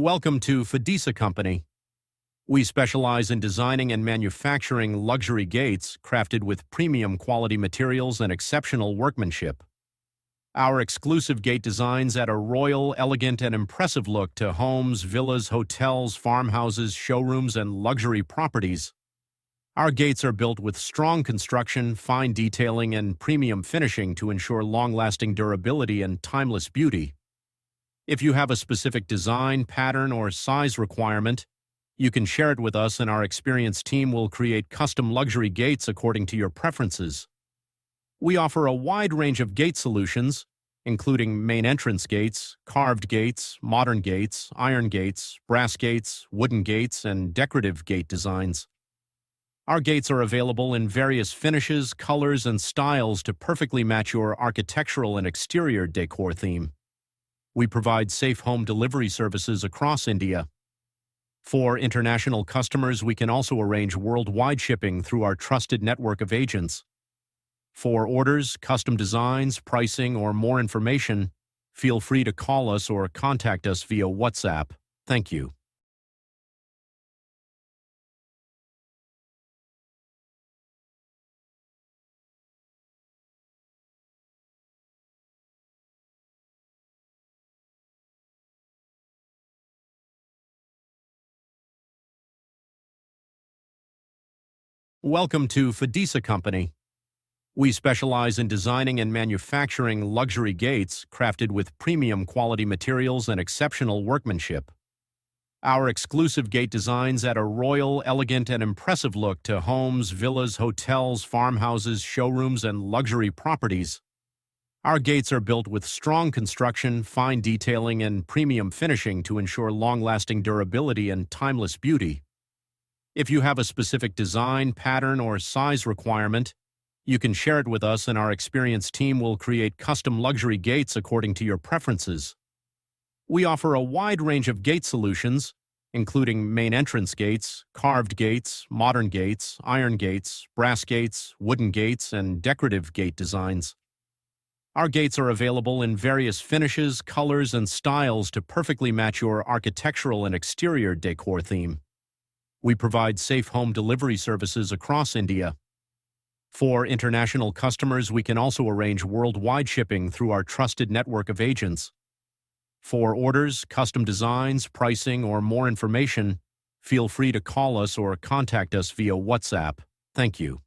Welcome to Fidesa Company. We specialize in designing and manufacturing luxury gates crafted with premium quality materials and exceptional workmanship. Our exclusive gate designs add a royal, elegant, and impressive look to homes, villas, hotels, farmhouses, showrooms, and luxury properties. Our gates are built with strong construction, fine detailing, and premium finishing to ensure long-lasting durability and timeless beauty. If you have a specific design, pattern, or size requirement, you can share it with us and our experienced team will create custom luxury gates according to your preferences. We offer a wide range of gate solutions, including main entrance gates, carved gates, modern gates, iron gates, brass gates, wooden gates, and decorative gate designs. Our gates are available in various finishes, colors, and styles to perfectly match your architectural and exterior decor theme. We provide safe home delivery services across India. For international customers, we can also arrange worldwide shipping through our trusted network of agents. For orders, custom designs, pricing, or more information, feel free to call us or contact us via WhatsApp. Thank you. Welcome to Fidesa Company. We specialize in designing and manufacturing luxury gates crafted with premium quality materials and exceptional workmanship. Our exclusive gate designs add a royal, elegant, and impressive look to homes, villas, hotels, farmhouses, showrooms, and luxury properties. Our gates are built with strong construction, fine detailing, and premium finishing to ensure long-lasting durability and timeless beauty. If you have a specific design, pattern, or size requirement, you can share it with us and our experienced team will create custom luxury gates according to your preferences. We offer a wide range of gate solutions, including main entrance gates, carved gates, modern gates, iron gates, brass gates, wooden gates, and decorative gate designs. Our gates are available in various finishes, colors, and styles to perfectly match your architectural and exterior decor theme. We provide safe home delivery services across India. For international customers, we can also arrange worldwide shipping through our trusted network of agents. For orders, custom designs, pricing, or more information, feel free to call us or contact us via WhatsApp. Thank you.